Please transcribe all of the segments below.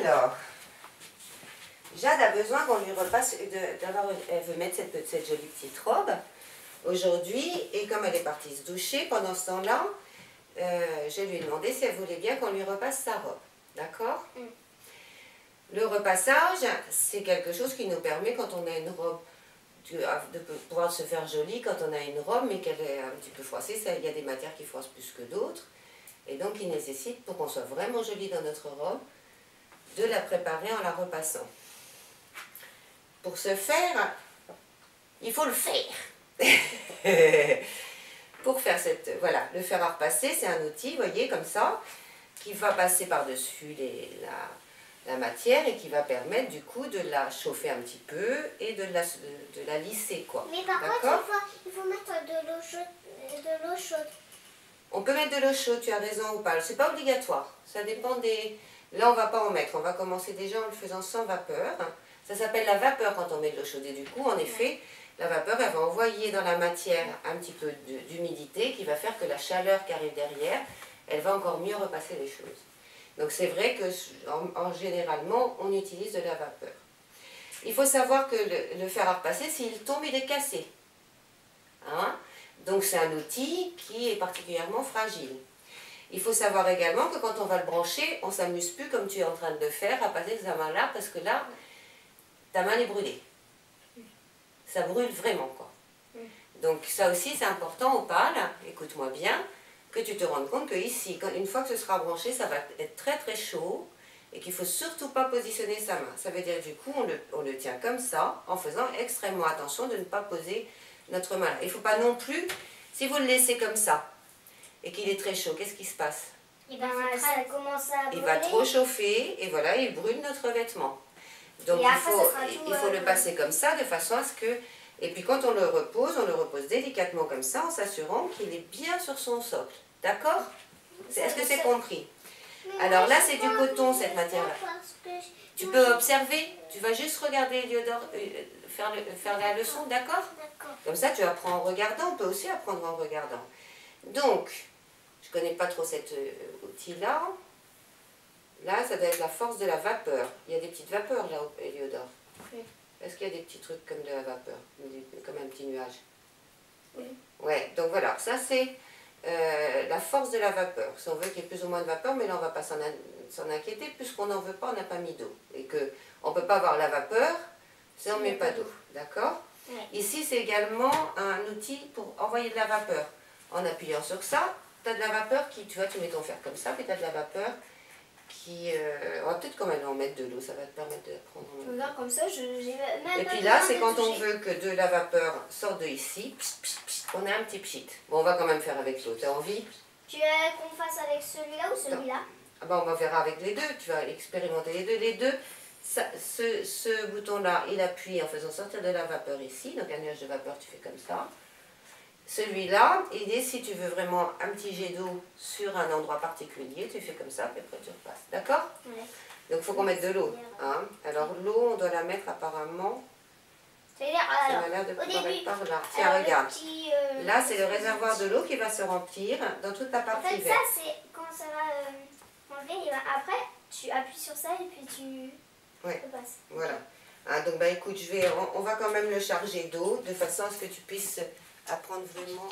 Alors, Jade a besoin qu'on lui repasse, elle veut mettre cette jolie petite robe aujourd'hui, et comme elle est partie se doucher, pendant ce temps-là, je lui ai demandé si elle voulait bien qu'on lui repasse sa robe. D'accord? Le repassage, c'est quelque chose qui nous permet, quand on a une robe, de pouvoir se faire jolie quand on a une robe, mais qu'elle est un petit peu froissée. Il y a des matières qui froissent plus que d'autres. Et donc, il nécessite, pour qu'on soit vraiment jolie dans notre robe, de la préparer en la repassant. Pour ce faire, il faut le faire. Pour faire voilà, le fer à repasser, c'est un outil, vous voyez, comme ça, qui va passer par-dessus la matière et qui va permettre du coup de la chauffer un petit peu et de la lisser, quoi. Mais par contre, il faut mettre de l'eau chaude. On peut mettre de l'eau chaude, tu as raison, ou pas. C'est pas obligatoire. Ça dépend des... Là, on va pas en mettre. On va commencer déjà en le faisant sans vapeur. Ça s'appelle la vapeur quand on met de l'eau chaude. Et du coup, en effet, la vapeur, elle va envoyer dans la matière un petit peu d'humidité qui va faire que la chaleur qui arrive derrière, elle va encore mieux repasser les choses. Donc c'est vrai que généralement, on utilise de la vapeur. Il faut savoir que le fer à repasser, s'il tombe, il est cassé. Hein? Donc c'est un outil qui est particulièrement fragile. Il faut savoir également que quand on va le brancher, on ne s'amuse plus comme tu es en train de le faire, à passer sa main là, parce que là, ta main est brûlée. Ça brûle vraiment, quoi. Donc ça aussi, c'est important au pal, écoute-moi bien, que tu te rendes compte que ici, une fois que ce sera branché, ça va être très très chaud et qu'il ne faut surtout pas positionner sa main. Ça veut dire du coup, on le tient comme ça, en faisant extrêmement attention de ne pas poser notre main. Il ne faut pas non plus, si vous le laissez comme ça et qu'il est très chaud, qu'est-ce qui se passe? Et ben, ça commence à brûler. Il va trop chauffer et voilà, il brûle notre vêtement. Donc il faut le passer comme ça de façon à ce que... Et puis quand on le repose délicatement comme ça en s'assurant qu'il est bien sur son socle. D'accord? Est-ce que c'est compris? Alors là, c'est du coton, cette matière-là. Tu peux observer, tu vas juste regarder Eliodore, faire la leçon, d'accord? Comme ça, tu apprends en regardant, on peut aussi apprendre en regardant. Donc, je ne connais pas trop cet outil-là. Là, ça doit être la force de la vapeur. Il y a des petites vapeurs là, Eliodore. Oui. Est-ce qu'il y a des petits trucs comme de la vapeur, comme un petit nuage? Oui. Ouais, donc voilà, ça c'est la force de la vapeur. Si on veut qu'il y ait plus ou moins de vapeur, mais là on ne va pas s'en inquiéter, puisqu'on n'en veut pas, on n'a pas mis d'eau. Et qu'on ne peut pas avoir la vapeur si on ne met pas d'eau. D'accord? Ouais. Ici c'est également un outil pour envoyer de la vapeur. En appuyant sur ça, tu as de la vapeur qui, tu vois, tu mets ton fer comme ça, puis tu as de la vapeur qui... on va peut-être quand même en mettre de l'eau, ça va te permettre de prendre... Regarde comme ça, j'ai même... Et puis là, c'est quand on veut que de la vapeur sorte de ici, on a un petit pchit. Bon, on va quand même faire avec l'eau, t'as envie? Tu veux qu'on fasse avec celui-là ou celui-là? Ah ben, on va faire avec les deux, tu vas expérimenter les deux. Les deux, ce bouton-là, il appuie en faisant sortir de la vapeur ici, donc un nuage de vapeur, tu fais comme ça. Celui-là, il est si tu veux vraiment un petit jet d'eau sur un endroit particulier, tu fais comme ça, puis après tu repasses. D'accord? Ouais. Donc il faut qu'on mette de l'eau. Hein? Alors l'eau, on doit la mettre apparemment. Ça a l'air de pouvoir être par là. Tiens, regarde. Là, c'est le réservoir de l'eau qui va se remplir dans toute la partie verte. En fait, ça, c'est quand ça va enlever. Et après, tu appuies sur ça et puis tu repasses. Voilà. Hein, donc, bah, écoute, on va quand même le charger d'eau de façon à ce que tu puisses apprendre vraiment.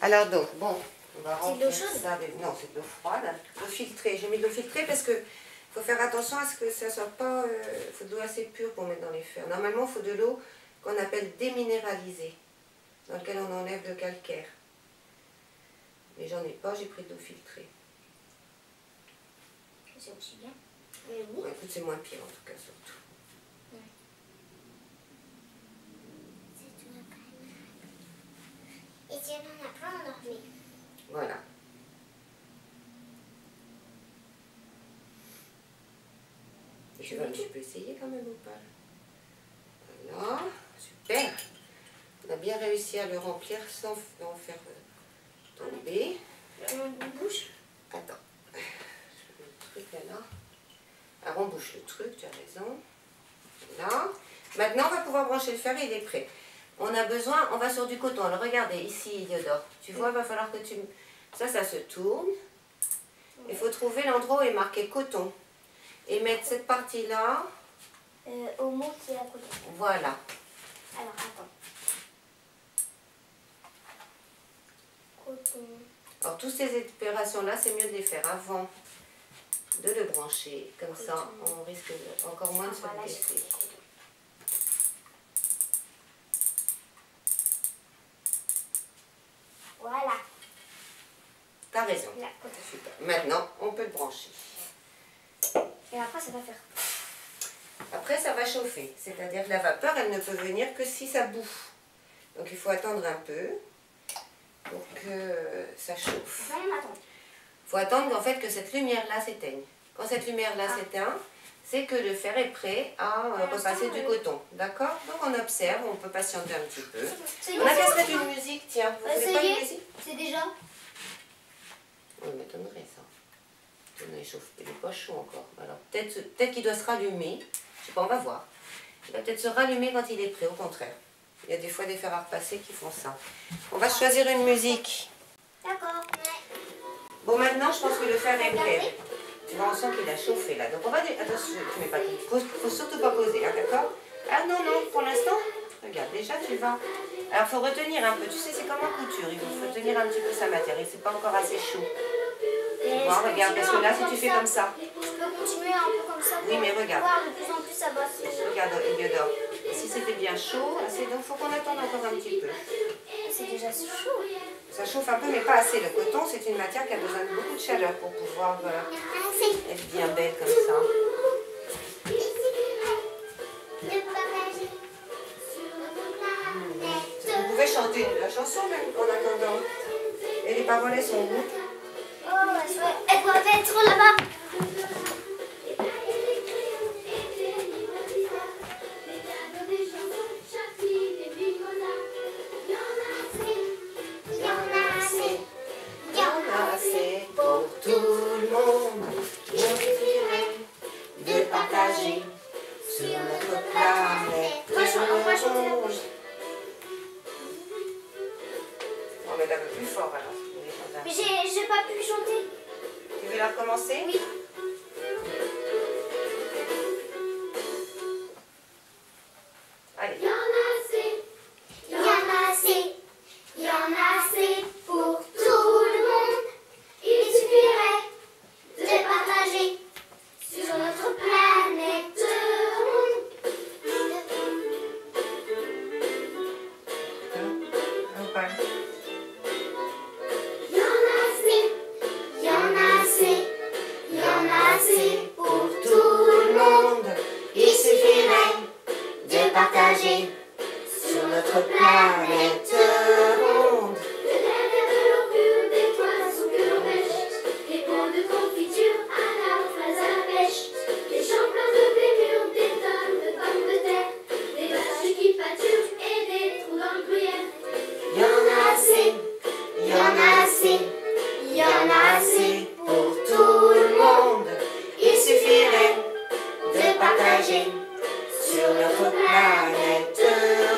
Alors donc, bon, on va remplir ça. Non, c'est de l'eau froide. L'eau filtrée. J'ai mis de l'eau filtrée parce que faut faire attention à ce que ça ne soit pas... Il faut de l'eau assez pure pour mettre dans les fers. Normalement, il faut de l'eau qu'on appelle déminéralisée, dans laquelle on enlève le calcaire. Mais j'en ai pas, j'ai pris de l'eau filtrée. C'est aussi bien. Mais oui. Ouais, écoute, c'est moins pire en tout cas, surtout. Ouais. Et si on en a plein, on en remet. Voilà. Tu peux essayer quand même ou pas? Voilà, super. On a bien réussi à le remplir sans en faire tomber. On bouge. Attends. Je mets le truc là. Alors on bouge le truc, tu as raison. Là. Maintenant, on va pouvoir brancher le fer et il est prêt. On a besoin, on va sur du coton. Alors regardez, ici, Eliodore. Tu vois, il va falloir que tu... Ça se tourne. Il faut trouver l'endroit où est marqué coton. et mettre cette partie-là au mot qui est à côté. Voilà. Alors, attends. Coton. Alors, toutes ces opérations-là, c'est mieux de les faire avant de le brancher. Comme ça, on risque encore moins de se Voilà, blesser. Voilà. T'as raison. Là, coton. Super. Maintenant, on peut le brancher. Et après, ça va faire. Après, ça va chauffer. C'est-à-dire que la vapeur, elle ne peut venir que si ça bouffe. Donc, il faut attendre un peu pour que ça chauffe. Non, on attend. Il faut attendre en fait que cette lumière-là s'éteigne. Quand cette lumière-là s'éteint, c'est que le fer est prêt à repasser du coton. D'accord? Donc on observe, on peut patienter un petit peu. On a qu'à se mettre une musique, tiens. Vous voulez pas une musique? C'est déjà. Oui, m'étonnerait ça. Il n'est pas chaud encore. Alors peut-être qu'il doit se rallumer. Je sais pas, on va voir. Il va peut-être se rallumer quand il est prêt, au contraire. Il y a des fois des fers à repasser qui font ça. On va choisir une musique. D'accord. Bon, maintenant, je pense que le fer est prêt. Tu vois, on sent qu'il a chauffé là. Donc on va... Attention, tu mets pas tout. Faut surtout pas poser, hein, d'accord? Ah non, non, pour l'instant, regarde, déjà tu vas... Alors il faut retenir un peu. Tu sais, c'est comme en couture. Il faut tenir un petit peu sa matière. Et c'est pas encore assez chaud. Tu vois, regarde, parce que là, si tu fais comme ça... Je peux continuer un peu comme ça. Oui, mais regarde. Voir de plus en plus ça va. Regarde, Eliodore. Si c'était bien chaud, donc il faut qu'on attende encore un petit peu. C'est déjà chaud. Ça chauffe un peu, mais pas assez. Le coton, c'est une matière qui a besoin de beaucoup de chaleur pour pouvoir être bien belle comme ça. Vous pouvez chanter la chanson même en attendant. Et les paroles, elles sont où? Oh, elles doivent être là-bas. On va mettre un peu plus fort alors. Mais j'ai pas pu chanter. Tu veux la recommencer? Oui. Allez. Il y en a assez. Il y en a assez. Il y en a assez pour tout le monde. Il suffirait de partager sur notre planète ronde. Il y en a assez. Il y en a assez. Il y en a assez pour tout le monde. Il suffirait De partager sur notre planète ronde. de la mer, de l'eau pure, des poissons que l'on pêche, des pots de confiture à la fraise à la pêche, des champs pleins de blé mûr, des tonnes de pommes de terre, des vaches qui pâturent et des trous dans le gruyère. Il y en a assez, Il y en a assez, il y en a assez pour tout le monde. il suffirait De partager sur notre planète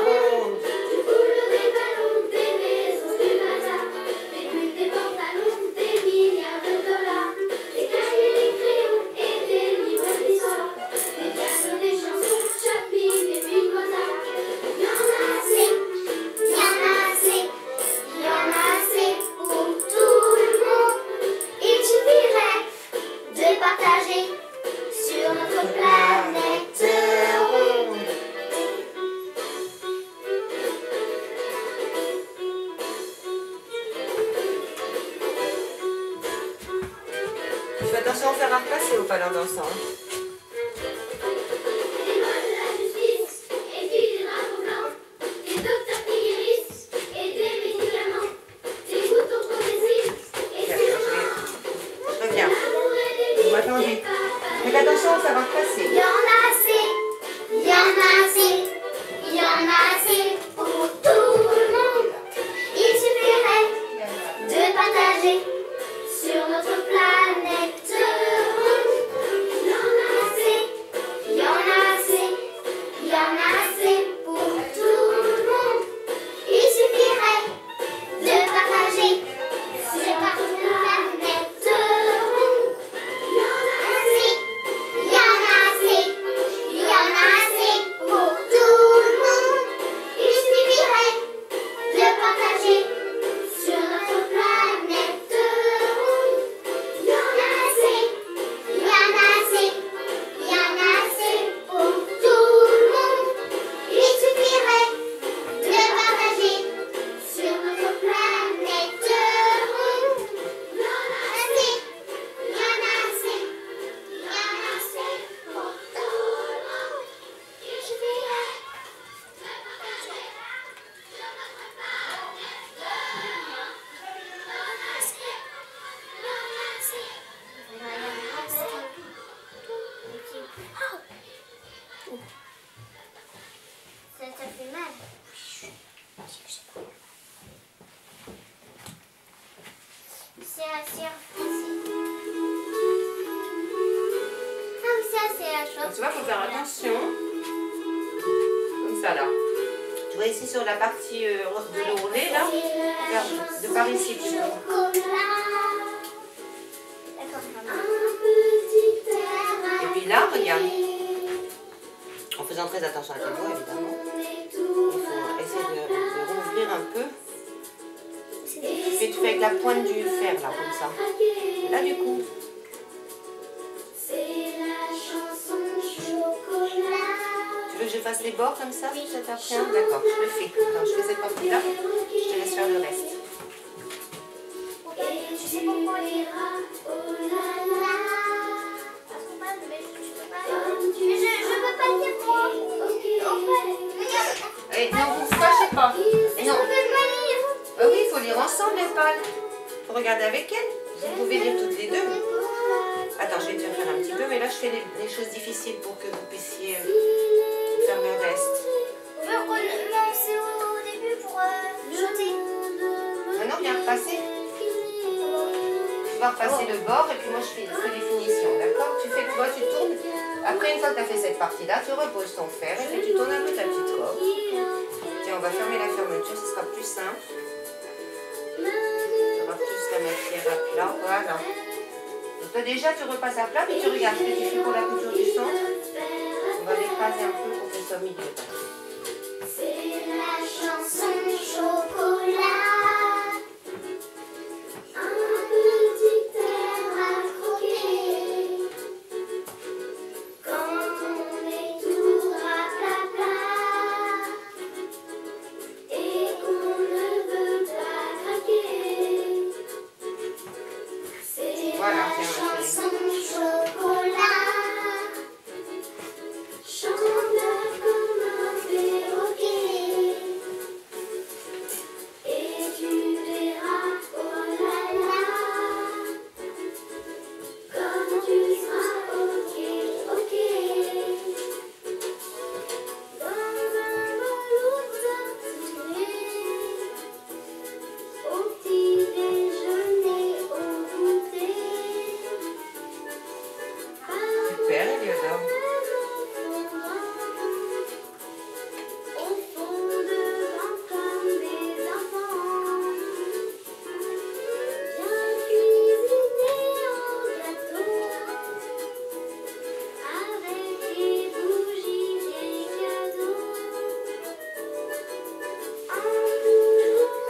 ronde. du boulot, des ballons, des maisons, du bazar, des pulls, des pantalons, des milliards de dollars, des cahiers, des crayons et des livres d'histoire, des pianos, des chansons, Chaplin et puis Mozart. Il y en a assez, il y en a assez, il y en a assez pour tout le monde. Il suffirait de partager sur notre planète ronde. Tu fais attention au fer à repasser au palais dansant. Des lois de la justice et puis des drapeaux blancs, des docteurs qui guérissent et des médicaments, des boutons progressistes et des Je reviens. amours et des Vous m'attendez. Faites attention au fer à repasser. Il y en a assez, il y en a assez, il y en a assez pour tout le monde. Il suffirait de partager sur notre planète ronde. Il y en a assez, il y en a assez, il y en a assez pour tout le monde. Il suffirait de partager sur notre planète ronde. Il y en a assez, il y en Donc, tu vois, il faut faire attention. Comme ça, là. Tu vois ici sur la partie de l'ourlet, là. De par ici, plutôt. Et puis là, regarde. En faisant très attention à tes doigts, évidemment. Il faut essayer de rouvrir un peu. Et tu fais avec la pointe du fer, là, comme ça. Et là, du coup. Tu veux que je fasse les bords comme ça, cet après-midi? D'accord, je le fais. Alors, je fais cette partie-là. Je te laisse faire le reste. Tu sais pourquoi il ira? Mais je peux pas dire moi. Et non, vous ne fâchez pas. Et non. Je peux pas lire. Oui, il faut lire ensemble les pales. Il faut regarder avec elle. Vous pouvez lire toutes les deux. Attends, je vais te faire un petit peu, mais là je fais les choses difficiles pour que vous puissiez faire le reste. On veut recommencer au début pour chanter. Maintenant, viens repasser. Tu vas repasser le bord et puis moi je fais les finitions, d'accord? Tu fais quoi? Tu tournes. Après, une fois que tu as fait cette partie-là, tu reposes ton fer et puis tu tournes un peu ta petite robe. Tiens, on va fermer la fermeture, ce sera plus simple. On va plus la matière à plat, voilà. Donc toi déjà, tu repasses à plat, puis tu regardes ce que tu fais pour la couture du centre. On va l'écraser un peu pour qu'elle soit au milieu. C'est la chanson chocolat. Un petit air à croquer. Quand on est tout raplapla et qu'on ne veut pas craquer. C'est Voilà, la tiens, chanson chocolat. Chante comme un perroquet. Et tu verras, oh là là, comme tu seras ok, ok. Dans un velours tartiné, au petit déjeuner, au goûter. Super, Eliodore. Au fond de grands comme des enfants, bien cuisinés en gâteau, avec des bougies et cadeaux.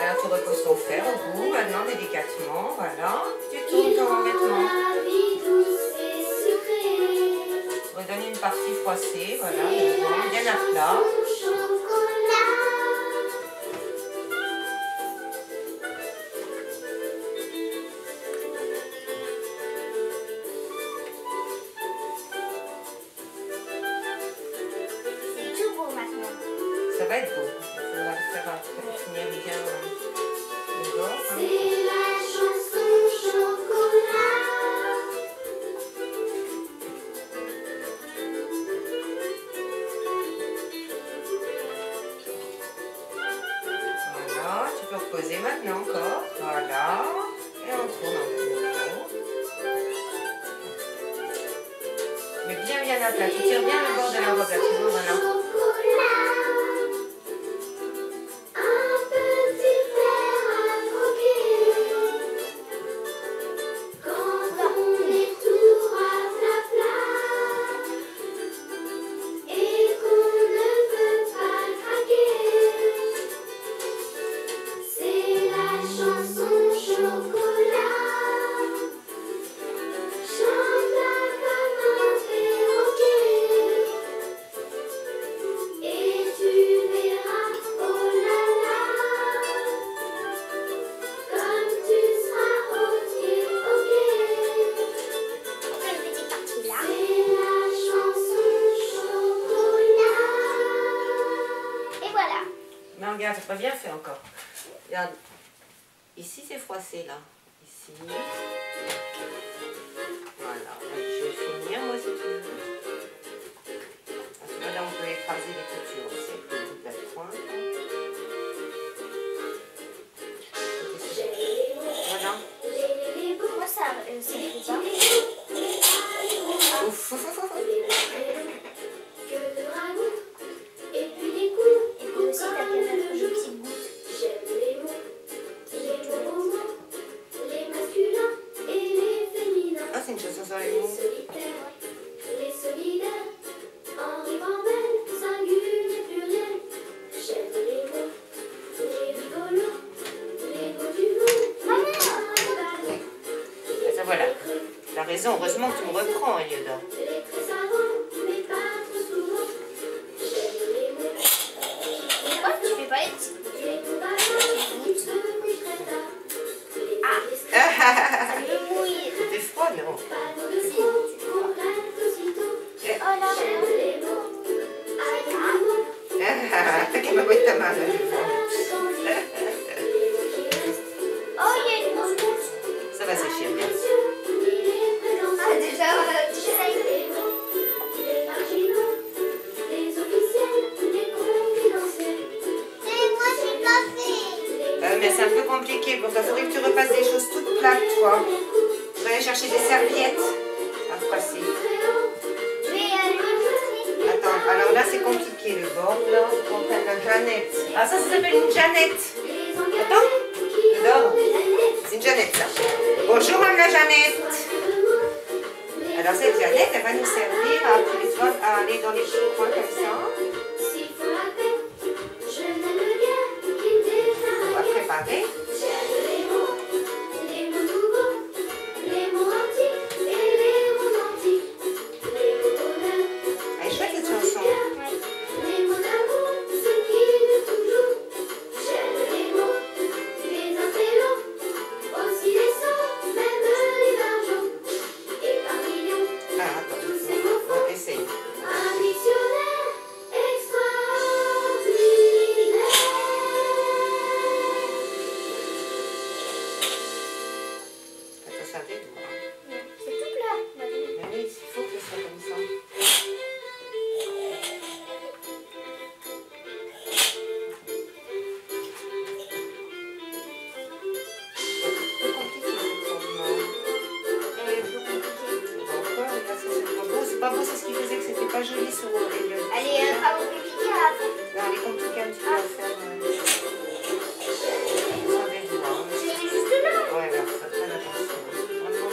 Alors tu reposes ton fer au bout, maintenant délicatement, voilà. Tu tournes ton revêtement. La vie douce et sucrée, Redonne une partie froissée, voilà, devant, bien à plat. chocolat. C'est tout beau maintenant. Ça va être beau. Il faudra le faire après, finir bien le bord. Hein. C'est la chanson chocolat. Voilà, tu peux reposer maintenant encore. Voilà. Et on tourne un peu. Mais bien à plat. Tu tires bien le bord de la robe là, tu vois, voilà. Un petit verre à croquer. Quand on est tout raplapla et qu'on ne veut pas craquer. C'est la chanson chocolat. Chante-la comme un perroquet. Et tu verras, oh là là, comme tu seras ok, ok. Encore une petite partie là. C'est la chanson chocolat. Et voilà. Non, regarde, c'est pas bien fait encore. Regarde. Ici, c'est froissé, là. Ici. Voilà. Je vais finir, moi, si tu veux. Parce que là, on peut écraser les coutures aussi avec le bout de la pointe. Voilà. Moi, ça, c'est pas. Ouf. faisant les mots. Les solidaires, Henri Bambel, singulier pluriel. J'aime les mots, les rigolos, les mots du monde. Ça voilà. T'as raison, heureusement que tu me reprends, Elioda. Les très savants, mais pas trop souvent. J'aime les mots. Pourquoi tu fais pas les petits? Les mots bavards, qui se coucheraient tard. Ça me mouille. C'était froid, non? Panneaux de faux, qu'on rêve aussitôt. Oh là J'aime les mots, aïe les mots. Il m'a pris ta main, là. Oh, il y a une mouche. Ça va sécher, bien. Ah, déjà, j'essaye. Les marginaux, les officiels, les confidentiels. Mais moi, j'ai pas fait. Mais c'est un peu compliqué pour toi. Il faudrait que tu repasses des choses toutes plates, toi. Tu vas aller chercher des serviettes à repasser. Je vais aller. Attends, alors là, c'est compliqué. Le bord, là, on prend la Jeannette. Ah, ça s'appelle une Jeannette. Attends, je dors. C'est une Jeannette, ça. Bonjour, Mme la Jeannette. Alors, cette Jeannette, elle va nous servir à, à aller dans les petits coins comme ça. S'il faut la paix, je n'aime guère qu'il On va déclare. préparer. J'aime les mots nouveaux, les mots antiques et les romantiques. Les mots bonheur, Elle est chouette, cette chanson. les mots d'amour, ceux qui durent toujours. J'aime les mots, les intellos, aussi les sons, même les barjots. Et par millions, Ah, attends, tous ces mots on faux, essaye. un dictionnaire extraordinaire. Attention à tes doigts. C'est tout plat. Mais oui, il faut que ce soit comme ça. C'est compliqué, cette forme-là. Elle est plus compliquée. Encore, regarde, ça, c'est pas beau. C'est pas beau, c'est ce qui faisait que c'était pas joli sur Elliot. Elle est pas compliquée à faire. Non, elle est compliquée un petit peu à faire. Sans des doigts. Je l'ai juste là. Ouais, alors, faut faire attention. Vraiment.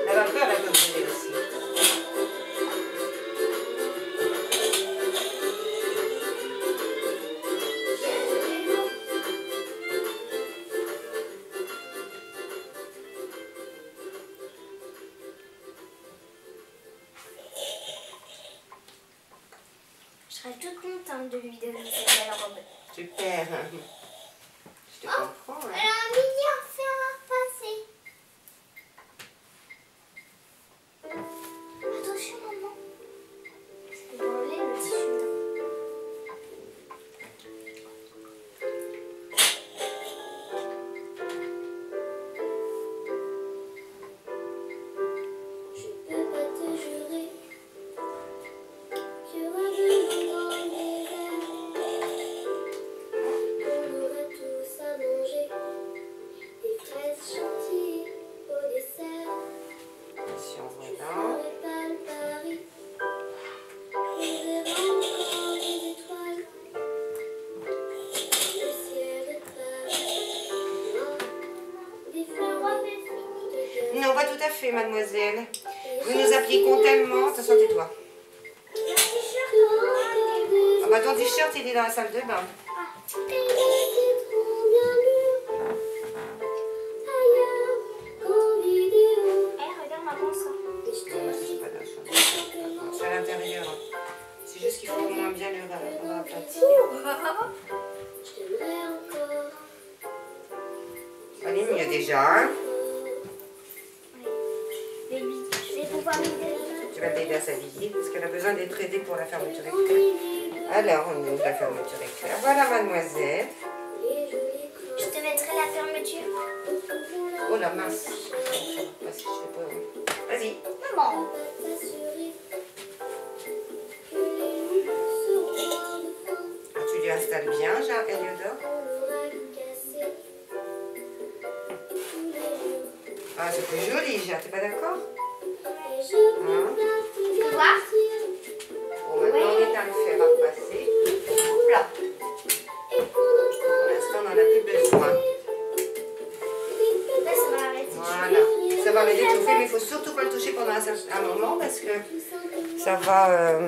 La vapeur, elle peut brûler aussi. Je serais toute contente de lui donner cette belle robe. Super. Je te comprends. Elle Hein. a un milliard fer à repasser. Attention, maman. Je vais enlever le tissu. Je peux pas te jurer qu'il y aura de l'eau dans mes verres. On aura tous à manger des fraises chantilly au dessert. Attention, Je voilà. ferai pas le pari. On verra encore des étoiles. Le ciel est Paris. Des fleurs de Non, pas tout à fait, mademoiselle. Nous nous appliquons tellement. Attention à tes doigts. Ah bah ton t-shirt, il est dans la salle de bain. Eh, regarde maman ça. C'est pas de la chance. C'est à l'intérieur. C'est juste qu'il faut au moins bien le raplatir. Elle est mieux déjà. Hein? Baby, je vais pouvoir m'aider. Tu vas l'aider à s'habiller parce qu'elle a besoin d'être aidée pour la fermeture éclair. Alors, on ouvre la fermeture éclair. Voilà, mademoiselle. Je te mettrai la fermeture. Oh la mince. Parce que je sais pas. Vas-y. Maman. Ah, tu lui installes bien, Jean Eliodor. Ah, c'est plus joli, Jean. T'es pas d'accord? Hein? Quoi? Bon, maintenant, on est à le faire repasser. Hop là. Pour l'instant, on n'en a plus besoin. Là, ça va arrêter. Voilà. Ça va m'aider tout chauffer, mais il faut surtout pas le toucher pendant un moment parce que ça va...